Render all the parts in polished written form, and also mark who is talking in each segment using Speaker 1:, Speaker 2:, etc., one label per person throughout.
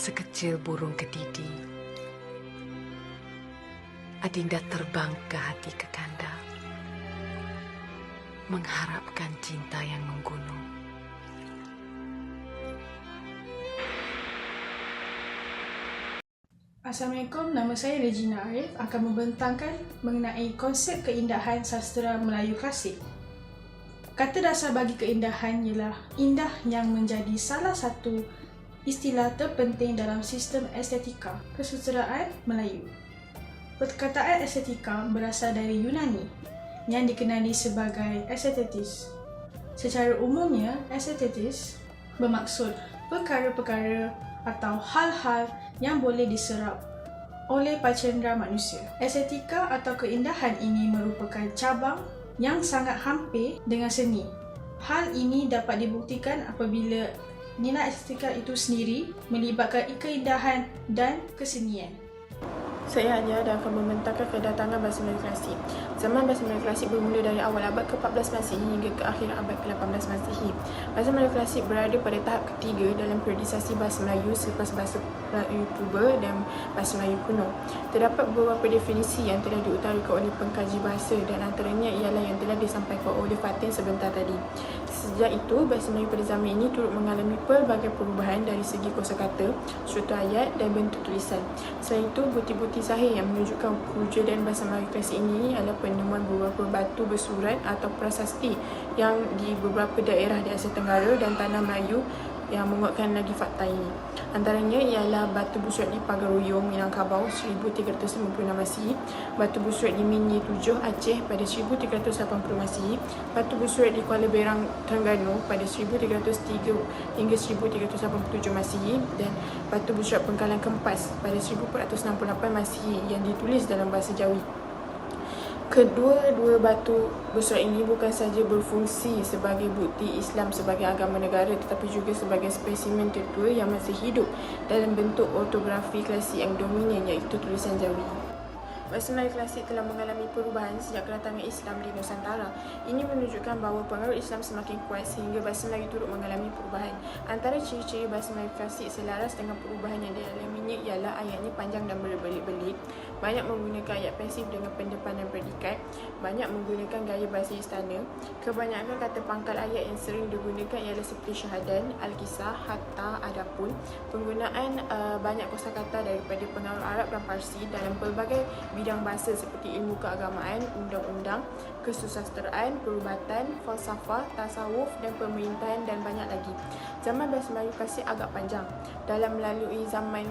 Speaker 1: sekecil burung kedidi. Adinda terbang ke hati Kekanda, mengharapkan cinta yang menggunung.
Speaker 2: Assalamualaikum, nama saya Regina Arif akan membentangkan mengenai konsep keindahan sastera Melayu klasik. Kata dasar bagi keindahan ialah indah yang menjadi salah satu istilah terpenting dalam sistem estetika kesusasteraan Melayu. Perkataan estetika berasal dari Yunani yang dikenali sebagai aesthetis. Secara umumnya, aesthetis bermaksud perkara-perkara atau hal-hal yang boleh diserap oleh panca manusia. Estetika atau keindahan ini merupakan cabang yang sangat hampir dengan seni. Hal ini dapat dibuktikan apabila nilai estetika itu sendiri melibatkan keindahan dan kesenian.
Speaker 3: Saya Alia dan akan membentangkan kedatangan bahasa Melayu klasik. Zaman bahasa Melayu klasik bermula dari awal abad ke-14 Masihi hingga ke akhir abad ke-18 Masihi. Bahasa Melayu klasik berada pada tahap ketiga dalam periodisasi bahasa Melayu selepas bahasa Melayu purba dan bahasa Melayu kuno. Terdapat beberapa definisi yang telah diutarakan oleh pengkaji bahasa dan antaranya ialah yang telah disampaikan oleh Fatin sebentar tadi. Sejak itu, bahasa Melayu pada zaman ini turut mengalami pelbagai perubahan dari segi kosakata, struktur ayat dan bentuk tulisan. Selain itu, bukti-bukti sahih yang menunjukkan kewujudan bahasa Melayu klasik ini adalah penemuan beberapa batu bersurat atau prasasti yang di beberapa daerah di Asia Tenggara dan Tanah Melayu yang menguatkan lagi fakta ini. Antaranya ialah batu bersurat di Pagaruyung, Minangkabau 1356 Masihi, batu bersurat di Minye 7, Aceh pada 1380 Masihi, batu bersurat di Kuala Berang, Terengganu pada 1303 hingga 1387 Masihi dan batu bersurat Pengkalan Kempas pada 1468 Masihi yang ditulis dalam bahasa Jawi. Kedua-dua batu bersurat ini bukan sahaja berfungsi sebagai bukti Islam sebagai agama negara tetapi juga sebagai spesimen tertua yang masih hidup dalam bentuk ortografi klasik yang dominan iaitu tulisan Jawi. Bahasa Melayu klasik telah mengalami perubahan sejak kedatangan Islam di Nusantara. Ini menunjukkan bahawa pengaruh Islam semakin kuat sehingga bahasa Melayu turut mengalami perubahan. Antara ciri-ciri bahasa Melayu klasik selaras dengan perubahan yang dialaminya ialah ayatnya panjang dan berbelit-belit, banyak menggunakan ayat pasif dengan pendepanan predikat, banyak menggunakan gaya bahasa istana. Kebanyakan kata pangkal ayat yang sering digunakan ialah seperti syahadan, al-kisah, hatta, adapun. Penggunaan banyak kosakata daripada pengaruh Arab dan Parsi dalam pelbagai bidang bahasa seperti ilmu keagamaan, undang-undang, kesusasteraan, perubatan, falsafah, tasawuf dan pemerintahan dan banyak lagi. Zaman bahasa Melayu klasik agak panjang. Dalam melalui zaman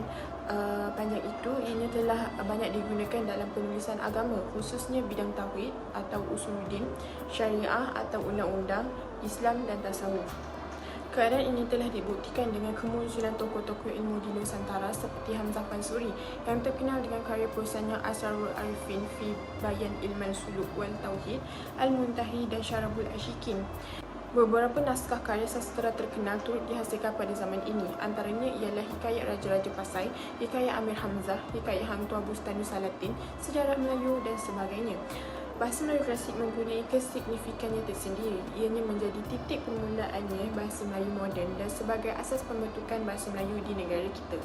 Speaker 3: panjang itu, ini telah banyak digunakan dalam penulisan agama, khususnya bidang tauhid atau usuluddin, syariah atau undang-undang, Islam dan tasawuf. Keadaan ini telah dibuktikan dengan kemunculan tokoh-tokoh ilmu di Nusantara seperti Hamzah Fansuri yang terkenal dengan karya prosanya Asrarul Arifin fi Bayan Ilman Suluk wal Tauhid, Al-Muntahi dan Syarabul Ashikin. Beberapa naskah karya sastera terkenal turut dihasilkan pada zaman ini. Antaranya ialah Hikayat Raja-Raja Pasai, Hikayat Amir Hamzah, Hikayat Hang Tuah Bustanu Salatin, Sejarah Melayu dan sebagainya. Bahasa Melayu klasik mempunyai kesignifikannya tersendiri. Ianya menjadi titik permulaannya bahasa Melayu moden dan sebagai asas pembentukan bahasa Melayu di negara kita.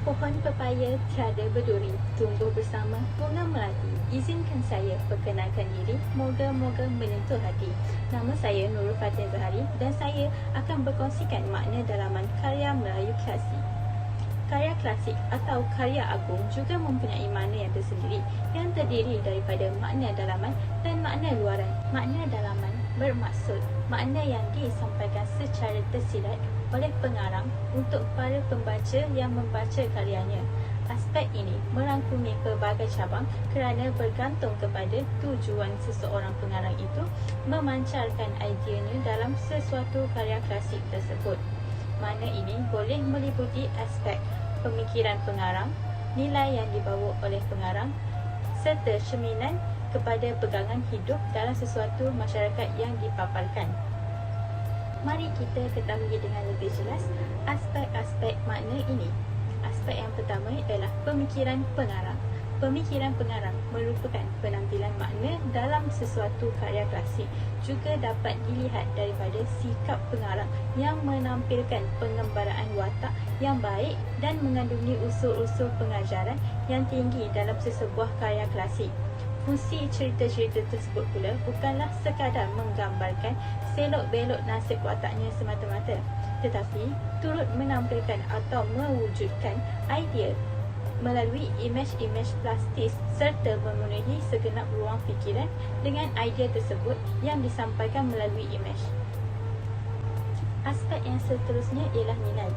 Speaker 4: Pohon pepaya tiada berduri, tumbuh bersama bunga melati. Izinkan saya perkenalkan diri, moga-moga menyentuh hati. Nama saya Nurul Fatin Zahari dan saya akan berkongsikan makna dalaman karya Melayu klasik. Karya klasik atau karya agung juga mempunyai makna yang tersendiri yang terdiri daripada makna dalaman dan makna luaran. Makna dalaman bermaksud makna yang disampaikan secara tersirat oleh pengarang untuk para pembaca yang membaca karyanya. Aspek ini merangkumi pelbagai cabang kerana bergantung kepada tujuan seseorang pengarang itu memancarkan ideanya dalam sesuatu karya klasik tersebut. Makna ini boleh meliputi aspek pemikiran pengarang, nilai yang dibawa oleh pengarang, serta cerminan kepada pegangan hidup dalam sesuatu masyarakat yang dipaparkan. Mari kita ketahui dengan lebih jelas aspek-aspek makna ini. Aspek yang pertama ialah pemikiran pengarang. Pemikiran pengarang merupakan penampilan makna dalam sesuatu karya klasik juga dapat dilihat daripada sikap pengarang yang menampilkan pengembaraan watak yang baik dan mengandungi unsur-unsur pengajaran yang tinggi dalam sesebuah karya klasik. Fungsi cerita-cerita tersebut pula bukanlah sekadar menggambarkan selok-belok nasib wataknya semata-mata, tetapi turut menampilkan atau mewujudkan idea melalui imej-imej plastis serta memenuhi segenap ruang fikiran dengan idea tersebut yang disampaikan melalui imej. Aspek yang seterusnya ialah nilai.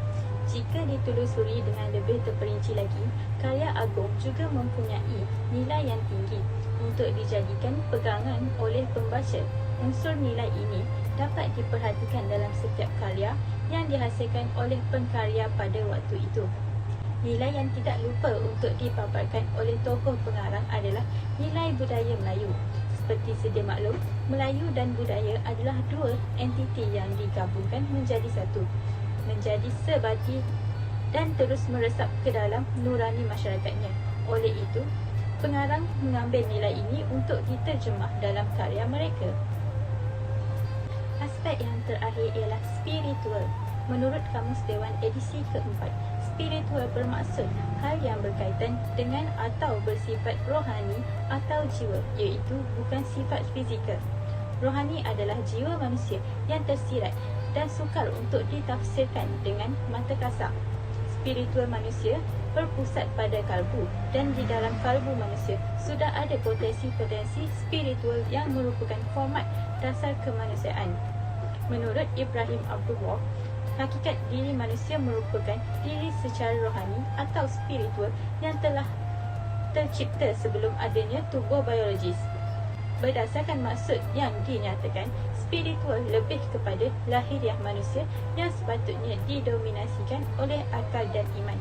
Speaker 4: Jika ditelusuri dengan lebih terperinci lagi, karya agung juga mempunyai nilai yang tinggi untuk dijadikan pegangan oleh pembaca. Unsur nilai ini dapat diperhatikan dalam setiap karya yang dihasilkan oleh pengkarya pada waktu itu. Nilai yang tidak lupa untuk dipaparkan oleh tokoh pengarang adalah nilai budaya Melayu. Seperti sedia maklum, Melayu dan budaya adalah dua entiti yang digabungkan menjadi satu, menjadi sebati dan terus meresap ke dalam nurani masyarakatnya. Oleh itu, pengarang mengambil nilai ini untuk diterjemah dalam karya mereka. Aspek yang terakhir ialah spiritual. Menurut Kamus Dewan edisi keempat, spiritual bermaksud hal yang berkaitan dengan atau bersifat rohani atau jiwa, iaitu bukan sifat fizikal. Rohani adalah jiwa manusia yang tersirat dan sukar untuk ditafsirkan dengan mata kasar. Spiritual manusia berpusat pada kalbu, dan di dalam kalbu manusia sudah ada potensi-potensi spiritual yang merupakan format dasar kemanusiaan. Menurut Ibrahim Abdullah, hakikat diri manusia merupakan diri secara rohani atau spiritual yang telah tercipta sebelum adanya tubuh biologis. Berdasarkan maksud yang dinyatakan, spiritual lebih kepada lahiriah manusia yang sepatutnya didominasikan oleh akal dan iman.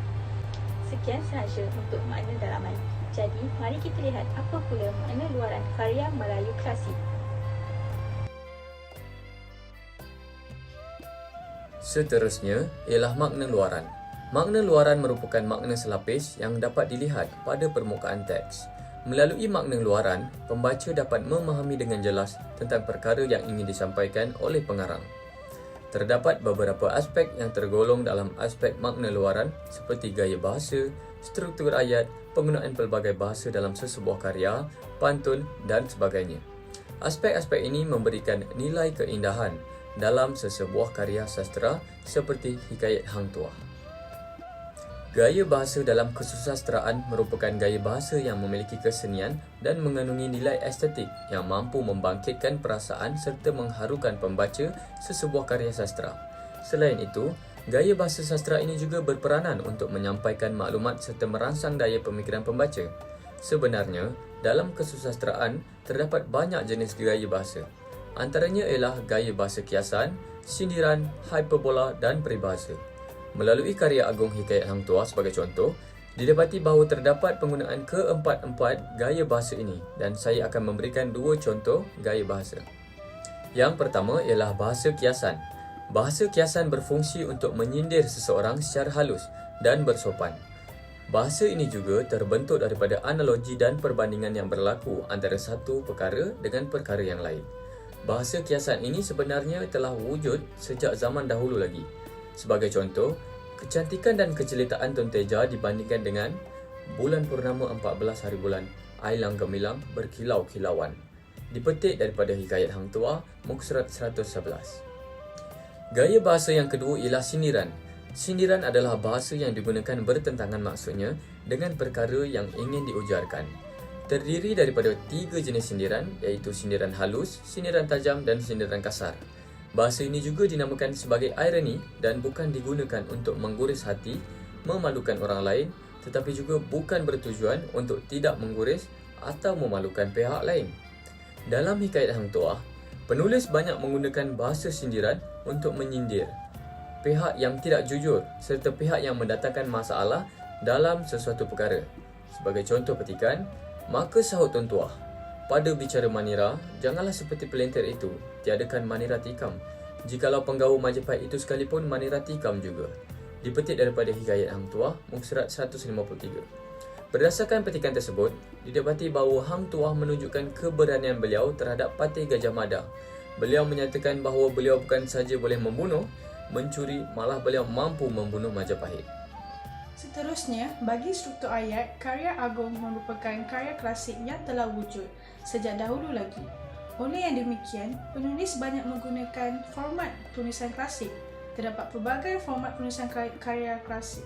Speaker 4: Sekian sahaja untuk makna dalaman. Jadi, mari kita lihat apa pula makna luaran karya Melayu klasik.
Speaker 5: Seterusnya ialah makna luaran. Makna luaran merupakan makna selapis yang dapat dilihat pada permukaan teks. Melalui makna luaran, pembaca dapat memahami dengan jelas tentang perkara yang ingin disampaikan oleh pengarang. Terdapat beberapa aspek yang tergolong dalam aspek makna luaran seperti gaya bahasa, struktur ayat, penggunaan pelbagai bahasa dalam sesebuah karya, pantun dan sebagainya. Aspek-aspek ini memberikan nilai keindahan dalam sesebuah karya sastera seperti Hikayat Hang Tuah. Gaya bahasa dalam kesusasteraan merupakan gaya bahasa yang memiliki kesenian dan mengandungi nilai estetik yang mampu membangkitkan perasaan serta mengharukan pembaca sesebuah karya sastera. Selain itu, gaya bahasa sastera ini juga berperanan untuk menyampaikan maklumat serta merangsang daya pemikiran pembaca. Sebenarnya, dalam kesusasteraan terdapat banyak jenis gaya bahasa. Antaranya ialah gaya bahasa kiasan, sindiran, hyperbola dan peribahasa. Melalui karya agung Hikayat Hang Tuah sebagai contoh, didapati bahawa terdapat penggunaan keempat-empat gaya bahasa ini dan saya akan memberikan dua contoh gaya bahasa. Yang pertama ialah bahasa kiasan. Bahasa kiasan berfungsi untuk menyindir seseorang secara halus dan bersopan. Bahasa ini juga terbentuk daripada analogi dan perbandingan yang berlaku antara satu perkara dengan perkara yang lain. Bahasa kiasan ini sebenarnya telah wujud sejak zaman dahulu lagi. Sebagai contoh, kecantikan dan kecelitaan Tun Teja dibandingkan dengan bulan purnama 14 hari bulan, ailang gemilang berkilau-kilauan. Dipetik daripada Hikayat Hang Tuah, muka surat 111. Gaya bahasa yang kedua ialah sindiran. Sindiran adalah bahasa yang digunakan bertentangan maksudnya dengan perkara yang ingin diujarkan. Terdiri daripada 3 jenis sindiran, iaitu sindiran halus, sindiran tajam dan sindiran kasar. Bahasa ini juga dinamakan sebagai ironi dan bukan digunakan untuk mengguris hati, memalukan orang lain, tetapi juga bukan bertujuan untuk tidak mengguris atau memalukan pihak lain. Dalam Hikayat Hang Tuah, penulis banyak menggunakan bahasa sindiran untuk menyindir pihak yang tidak jujur serta pihak yang mendatangkan masalah dalam sesuatu perkara. Sebagai contoh petikan, maka sahut Tun Tuah, pada bicara Manira, janganlah seperti pelintir itu, tiadakan Manira tikam. Jikalau penggawa Majapahit itu sekalipun Manira tikam juga. Dipetik daripada Hikayat Hang Tuah, muka surat 153. Berdasarkan petikan tersebut, didapati bahawa Hang Tuah menunjukkan keberanian beliau terhadap Parti Gajah Mada. Beliau menyatakan bahawa beliau bukan sahaja boleh membunuh, mencuri, malah beliau mampu membunuh Majapahit.
Speaker 2: Seterusnya, bagi struktur ayat, karya agung merupakan karya klasik yang telah wujud sejak dahulu lagi. Oleh yang demikian, penulis banyak menggunakan format tulisan klasik. Terdapat pelbagai format penulisan karya klasik,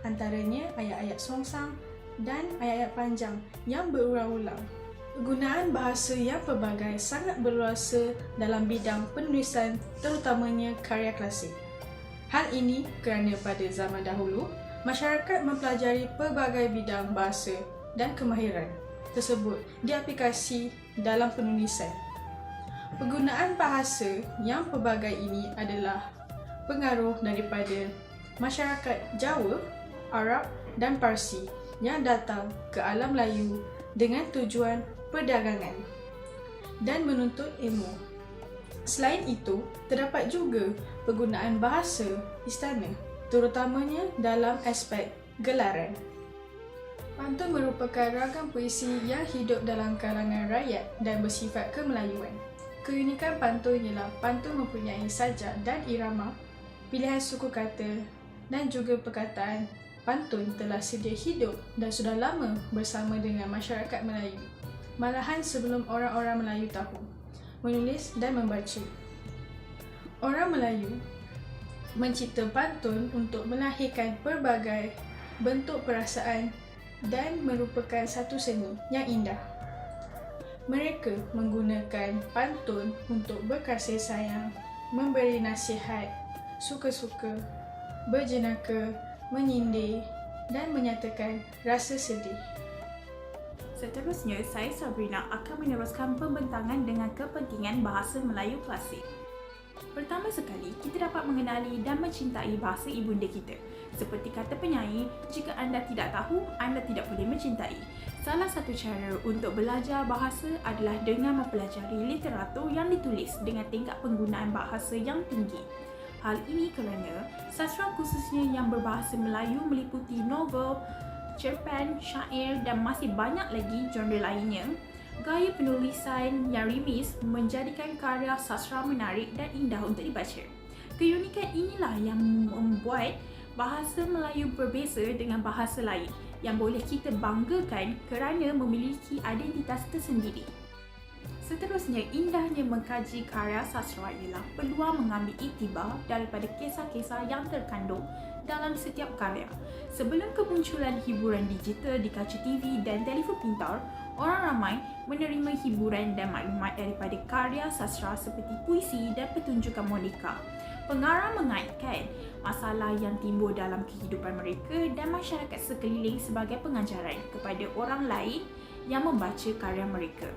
Speaker 2: antaranya ayat-ayat songsang dan ayat-ayat panjang yang berulang-ulang. Penggunaan bahasa yang pelbagai sangat berluasa dalam bidang penulisan, terutamanya karya klasik. Hal ini kerana pada zaman dahulu, masyarakat mempelajari pelbagai bidang bahasa dan kemahiran tersebut diaplikasi dalam penulisan. Penggunaan bahasa yang pelbagai ini adalah pengaruh daripada masyarakat Jawa, Arab dan Parsi yang datang ke alam Melayu dengan tujuan perdagangan dan menuntut ilmu. Selain itu, terdapat juga penggunaan bahasa istana, terutamanya dalam aspek gelaran. Pantun merupakan ragam puisi yang hidup dalam kalangan rakyat dan bersifat kemelayuan. Keunikan pantun ialah pantun mempunyai sajak dan irama, pilihan suku kata dan juga perkataan. Pantun telah sedia hidup dan sudah lama bersama dengan masyarakat Melayu. Malahan sebelum orang-orang Melayu tahu menulis dan membaca. Orang Melayu mencipta pantun untuk melahirkan pelbagai bentuk perasaan dan merupakan satu seni yang indah. Mereka menggunakan pantun untuk berkasih sayang, memberi nasihat, suka-suka, berjenaka, menyindir dan menyatakan rasa sedih.
Speaker 6: Seterusnya, saya Sabrina akan meneruskan pembentangan dengan kepentingan bahasa Melayu klasik. Pertama sekali, kita dapat mengenali dan mencintai bahasa ibunda kita. Seperti kata penyair, jika anda tidak tahu, anda tidak boleh mencintai. Salah satu cara untuk belajar bahasa adalah dengan mempelajari literatur yang ditulis dengan tingkat penggunaan bahasa yang tinggi. Hal ini kerana sastra khususnya yang berbahasa Melayu meliputi novel, cerpen, syair dan masih banyak lagi genre lainnya. Gaya penulisan yang rimis menjadikan karya sastra menarik dan indah untuk dibaca. Keunikan inilah yang membuat bahasa Melayu berbeza dengan bahasa lain yang boleh kita banggakan kerana memiliki identitas tersendiri. Seterusnya, indahnya mengkaji karya sastra ialah peluang mengambil iktibar daripada kisah-kisah yang terkandung dalam setiap karya. Sebelum kemunculan hiburan digital di kaca TV dan telefon pintar, orang ramai menerima hiburan dan maklumat daripada karya sastra seperti puisi dan pertunjukan boneka. Pengarang mengaitkan masalah yang timbul dalam kehidupan mereka dan masyarakat sekeliling sebagai pengajaran kepada orang lain yang membaca karya mereka.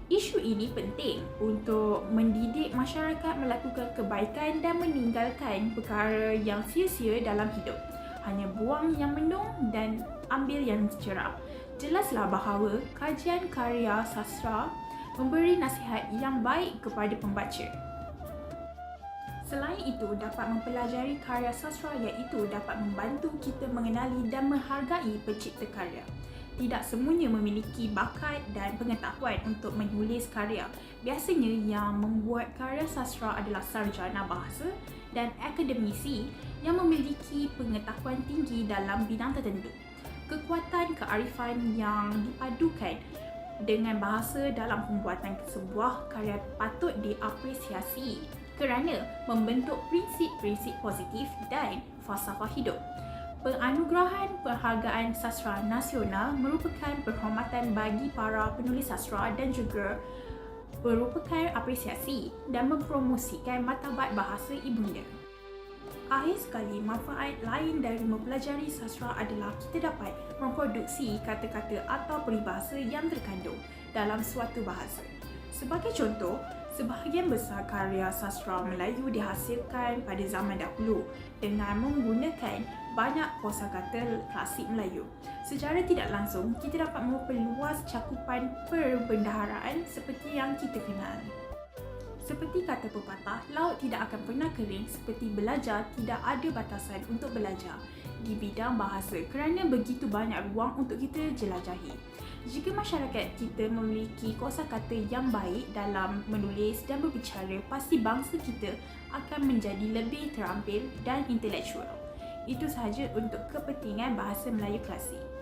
Speaker 6: Isu ini penting untuk mendidik masyarakat melakukan kebaikan dan meninggalkan perkara yang sia-sia dalam hidup. Hanya buang yang mendung dan ambil yang cerah. Jelaslah bahawa kajian karya sastra memberi nasihat yang baik kepada pembaca. Selain itu, dapat mempelajari karya sastra iaitu dapat membantu kita mengenali dan menghargai pencipta karya. Tidak semuanya memiliki bakat dan pengetahuan untuk menulis karya. Biasanya yang membuat karya sastra adalah sarjana bahasa dan akademisi yang memiliki pengetahuan tinggi dalam bidang tertentu. Kekuatan kearifan yang dipadukan dengan bahasa dalam pembuatan sebuah karya patut diapresiasi kerana membentuk prinsip-prinsip positif dan falsafah hidup. Penganugerahan Penghargaan Sastra Nasional merupakan penghormatan bagi para penulis sastra dan juga merupakan apresiasi dan mempromosikan martabat bahasa ibunda. Akhir sekali, manfaat lain dari mempelajari sastra adalah kita dapat memproduksi kata-kata atau peribahasa yang terkandung dalam suatu bahasa. Sebagai contoh, sebahagian besar karya sastra Melayu dihasilkan pada zaman dahulu dengan menggunakan banyak kosakata klasik Melayu. Secara tidak langsung, kita dapat memperluas cakupan perbendaharaan seperti yang kita kenal. Seperti kata pepatah, laut tidak akan pernah kering, seperti belajar tidak ada batasan untuk belajar. di bidang bahasa kerana begitu banyak ruang untuk kita jelajahi. Jika masyarakat kita memiliki kosakata yang baik dalam menulis dan berbicara, pasti bangsa kita akan menjadi lebih terampil dan intelektual. Itu sahaja untuk kepentingan bahasa Melayu klasik.